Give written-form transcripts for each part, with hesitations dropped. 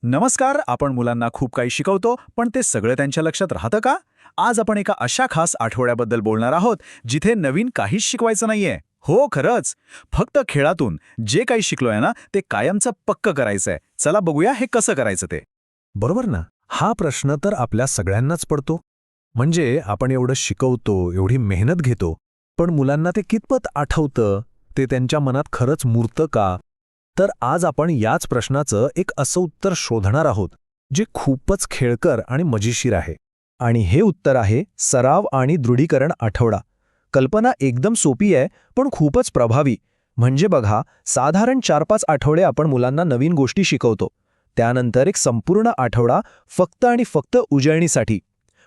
नमस्कार. आपण मुलांना खूप काही शिकवतो, पण ते सगळं त्यांच्या लक्षात राहतं का? आज आपण एका अशा खास आठवड्याबद्दल बोलणार आहोत, जिथे नवीन काहीच शिकवायचं नाहीये. हो, खरंच. फक्त खेळातून जे काही शिकलोय ना, ते कायमचं पक्क करायचंय. चला बघूया हे कसं करायचं ते. बरोबर ना. हा प्रश्न तर आपल्या सगळ्यांनाच पडतो. म्हणजे आपण एवढं शिकवतो, एवढी मेहनत घेतो, पण मुलांना ते कितपत आठवतं, ते त्यांच्या मनात खरंच मुरतं का? तर आज आपण याच प्रश्नाचं एक असं उत्तर शोधणार आहोत, जे खूपच खेळकर आणि मजेशीर आहे. आणि हे उत्तर आहे सराव आणि दृढीकरण आठवडा. कल्पना एकदम सोपी आहे, पण खूपच प्रभावी. म्हणजे बघा, साधारण 4-5 आठवडे आपण मुलांना नवीन गोष्टी शिकवतो. त्यानंतर एक संपूर्ण आठवडा फक्त आणि फक्त उजळणीसाठी.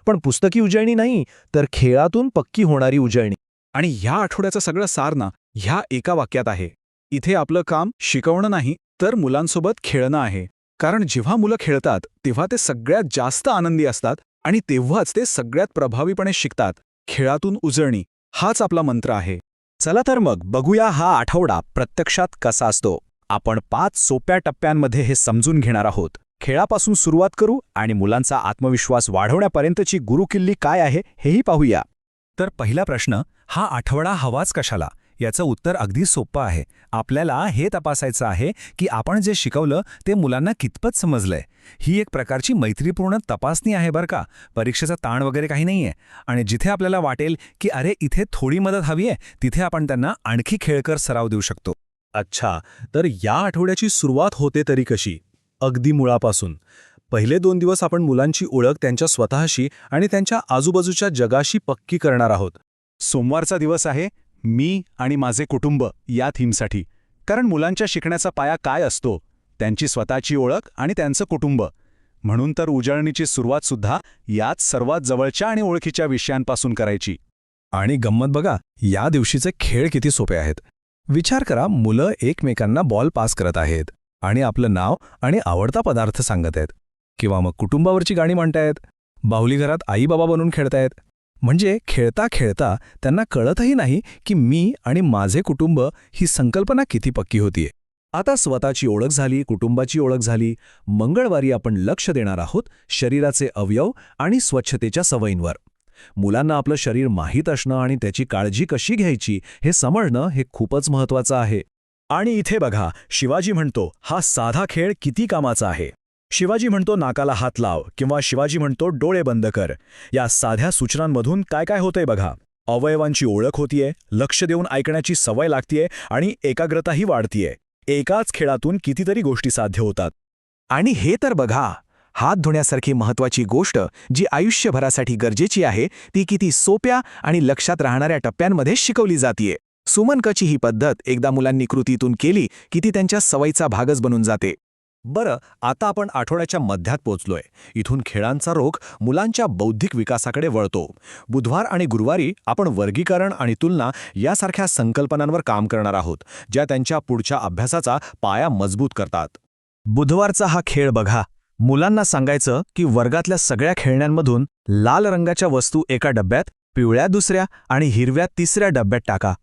पण पुस्तकी उजळणी नाही, तर खेळातून पक्की होणारी उजळणी. आणि ह्या आठवड्याचं सगळं सार ना, ह्या एका वाक्यात आहे. इथे आपलं काम शिकवणं नाही, तर मुलांसोबत खेळणं आहे. कारण जेव्हा मुलं खेळतात, तेव्हा ते सगळ्यात जास्त आनंदी असतात आणि तेव्हाच ते सगळ्यात प्रभावीपणे शिकतात. खेळातून उजळणी हाच आपला मंत्र आहे. चला तर मग बघूया हा आठवडा प्रत्यक्षात कसा असतो. आपण 5 सोप्या टप्प्यांमध्ये हे समजून घेणार आहोत. खेळापासून सुरुवात करू आणि मुलांचा आत्मविश्वास वाढवण्यापर्यंतची गुरुकिल्ली काय आहे हेही पाहूया. तर पहिला प्रश्न, हा आठवडा हवाच कशाला? याचं उत्तर अगदी सोपं आहे. आपल्याला हे तपासायचं आहे की आपण जे शिकवलं ते मुलांना कितपत समजलंय. ही एक प्रकारची मैत्रीपूर्ण तपासणी आहे बरं का. परीक्षेचा ताण वगैरे काही नाहीये. आणि जिथे आपल्याला वाटेल की अरे इथे थोडी मदत हवी आहे, तिथे आपण त्यांना आणखी खेळकर सराव देऊ शकतो. अच्छा, तर या आठवड्याची सुरुवात होते तरी कशी? अगदी मुळापासून. पहिले 2 दिवस आपण मुलांची ओळख त्यांच्या स्वतःशी आणि त्यांच्या आजूबाजूच्या जगाशी पक्की करणार आहोत. सोमवारचा दिवस आहे मी आणि माझे कुटुंब या थीमसाठी. कारण मुलांच्या शिकण्याचा पाया काय असतो? त्यांची स्वतःची ओळख आणि त्यांचं कुटुंब. म्हणून तर उजळणीची सुरुवात सुद्धा याच सर्वात जवळच्या आणि ओळखीच्या विषयांपासून करायची. आणि गंमत बघा, या दिवशीचे खेळ किती सोपे आहेत. विचार करा, मुलं एकमेकांना बॉल पास करत आहेत आणि आपलं नाव आणि आवडता पदार्थ सांगत आहेत. किंवा मग कुटुंबावरची गाणी म्हणतायत. बाहुली घरात आई बाबा बनून खेळतायत. म्हणजे खेळता खेळता त्यांना कळतही नाही की मी आणि माझे कुटुंब ही संकल्पना किती पक्की होतीये. आता स्वतःची ओळख झाली, कुटुंबाची ओळख झाली. मंगळवारी आपण लक्ष देणार आहोत शरीराचे अवयव आणि स्वच्छतेच्या सवयींवर. मुलांना आपलं शरीर माहीत असणं आणि त्याची काळजी कशी घ्यायची हे समजणं हे खूपच महत्त्वाचं आहे. आणि इथे बघा, शिवाजी म्हणतो हा साधा खेळ किती कामाचा आहे. शिवाजी म्हणतो नाकाला हात लाव किंवा शिवाजी म्हणतो डोळे बंद कर. या साध्या सूचनांमधून काय काय होतंय बघा. अवयवांची ओळख होतीये, लक्ष देऊन ऐकण्याची सवय लागतीये आणि एकाग्रताही वाढतीये. एकाच खेळातून कितीतरी गोष्टी साध्य होतात. आणि हे तर बघा, हात धुण्यासारखी महत्त्वाची गोष्ट जी आयुष्यभरासाठी गरजेची आहे, ती किती सोप्या आणि लक्षात राहणाऱ्या टप्प्यांमध्ये शिकवली जातीये. सुमनकची ही पद्धत एकदा मुलांनी कृतीतून केली की ती त्यांच्या सवयीचा भागच बनून जाते. बरं, आता आपण आठवड्याच्या मध्यात पोचलोय. इथून खेळांचा रोख मुलांच्या बौद्धिक विकासाकडे वळतो. बुधवार आणि गुरुवारी आपण वर्गीकरण आणि तुलना यासारख्या संकल्पनांवर काम करणार आहोत, ज्या त्यांच्या पुढच्या अभ्यासाचा पाया मजबूत करतात. बुधवारचा हा खेळ बघा. मुलांना सांगायचं की वर्गातल्या सगळ्या खेळण्यांमधून लाल रंगाच्या वस्तू एका डब्यात, पिवळ्या दुसऱ्या आणि हिरव्या तिसऱ्या डब्यात टाका.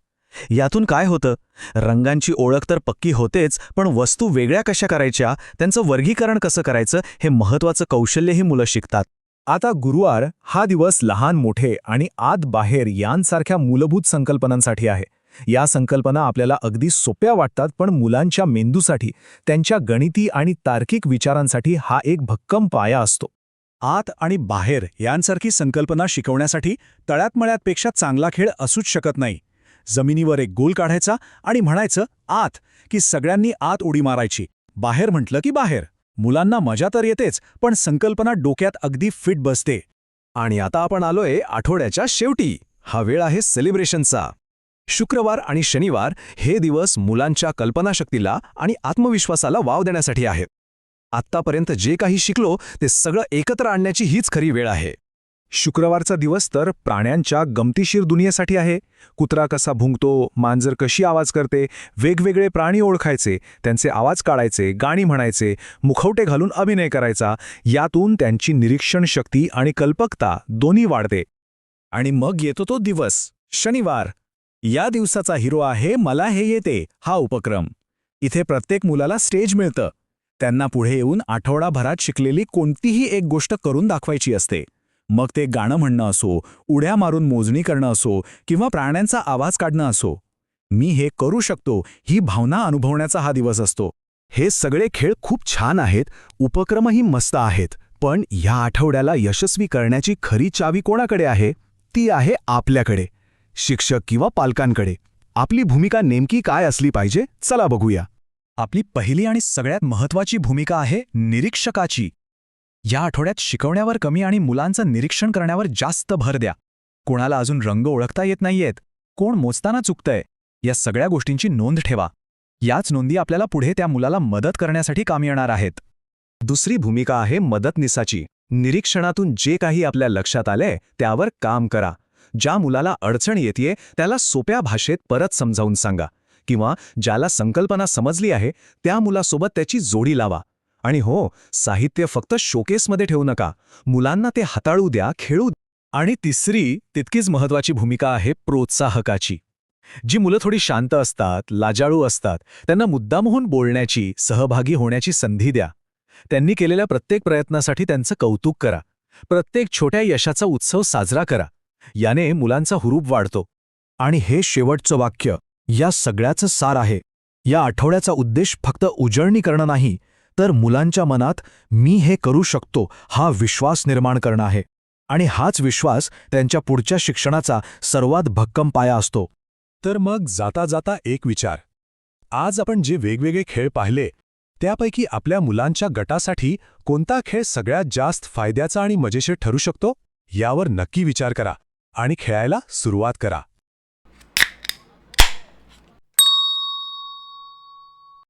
यातून काय होतं? रंगांची ओळख तर पक्की होतेच, पण वस्तू वेगळ्या कशा करायच्या, त्यांचं वर्गीकरण कसं करायचं हे महत्त्वाचं कौशल्यही मुलं शिकतात. आता गुरुवार हा दिवस लहान मोठे आणि आत बाहेर यांसारख्या मूलभूत संकल्पनांसाठी आहे. या संकल्पना आपल्याला अगदी सोप्या वाटतात, पण मुलांच्या मेंदूसाठी, त्यांच्या गणिती आणि तार्किक विचारांसाठी हा एक भक्कम पाया असतो. आत आणि बाहेर यांसारखी संकल्पना शिकवण्यासाठी तळ्यात मळ्यातपेक्षा चांगला खेळ असूच शकत नाही. जमिनीवर एक गोल काढायचा आणि म्हणायचं आत, की सगळ्यांनी आत उडी मारायची. बाहेर म्हटलं की बाहेर. मुलांना मजा तर येतेच, पण संकल्पना डोक्यात अगदी फिट बसते. आणि आता आपण आलोय आठवड्याच्या शेवटी. हा वेळ आहे सेलिब्रेशनचा. शुक्रवार आणि शनिवार हे दिवस मुलांच्या कल्पनाशक्तीला आणि आत्मविश्वासाला वाव देण्यासाठी आहेत. आत्तापर्यंत जे काही शिकलो ते सगळं एकत्र आणण्याची हीच खरी वेळ आहे. शुक्रवारचा दिवस तर प्राण्यांच्या गमतीशीर दुनियेसाठी आहे. कुत्रा कसा भुंकतो, मांजर कशी आवाज करते, वेगवेगळे प्राणी ओळखायचे, त्यांचे आवाज काढायचे, गाणी म्हणायचे, मुखवटे घालून अभिनय करायचा. यातून त्यांची निरीक्षण शक्ती आणि कल्पकता दोन्ही वाढते. आणि मग येतो तो दिवस, शनिवार. या दिवसाचा हिरो आहे मला हे येते हा उपक्रम. इथे प्रत्येक मुलाला स्टेज मिळतं. त्यांना पुढे येऊन आठवडाभरात शिकलेली कोणतीही एक गोष्ट करून दाखवायची असते. मग ते गाणं म्हणणं असो, उड्या मारून मोजणी करणं असो किंवा प्राण्यांचा आवाज काढणं असो. मी हे करू शकतो ही भावना अनुभवण्याचा हा दिवस असतो. हे सगळे खेळ खूप छान आहेत, उपक्रमही मस्त आहेत, पण ह्या आठवड्याला यशस्वी करण्याची खरी चावी कोणाकडे आहे? ती आहे आपल्याकडे, शिक्षक किंवा पालकांकडे. आपली भूमिका नेमकी काय असली पाहिजे? चला बघूया. आपली पहिली आणि सगळ्यात महत्त्वाची भूमिका आहे निरीक्षकाची. या आठवड्यात शिकवण्यावर कमी आणि मुलांचं निरीक्षण करण्यावर जास्त भर द्या. कोणाला अजून रंग ओळखता येत नाहीयेत, कोण मोजताना चुकतंय, या सगळ्या गोष्टींची नोंद ठेवा. याच नोंदी आपल्याला पुढे त्या मुलाला मदत करण्यासाठी कामी येणार आहेत. दुसरी भूमिका आहे मदतनीसाची. निरीक्षणातून जे काही आपल्या लक्षात आलंय त्यावर काम करा. ज्या मुलाला अडचण येतेय त्याला सोप्या भाषेत परत समजावून सांगा, किंवा ज्याला संकल्पना समजली आहे त्या मुलासोबत त्याची जोडी लावा. आणि हो, साहित्य फक्त शोकेसमध्ये ठेवू नका, मुलांना ते हाताळू द्या, खेळू द्या. आणि तिसरी तितकीच महत्त्वाची भूमिका आहे प्रोत्साहकाची. जी मुलं थोडी शांत असतात, लाजाळू असतात, त्यांना मुद्दामहून बोलण्याची, सहभागी होण्याची संधी द्या. त्यांनी केलेल्या प्रत्येक प्रयत्नासाठी त्यांचं कौतुक करा. प्रत्येक छोट्या यशाचा उत्सव साजरा करा. याने मुलांचा हुरूप वाढतो. आणि हे शेवटचं वाक्य या सगळ्याचं सार आहे. या आठवड्याचा उद्देश फक्त उजळणी करणं नाही, तर मुलांच्या मनात मी हे करू शकतो हा विश्वास निर्माण करणं आहे. आणि हाच विश्वास त्यांच्या पुढच्या शिक्षणाचा सर्वात भक्कम पाया असतो. तर मग जाता जाता एक विचार. आज आपण जे वेगवेगळे खेळ पाहिले त्यापैकी आपल्या मुलांच्या गटासाठी कोणता खेळ सगळ्यात जास्त फायद्याचा आणि मजेशीर ठरू शकतो यावर नक्की विचार करा आणि खेळायला सुरुवात करा.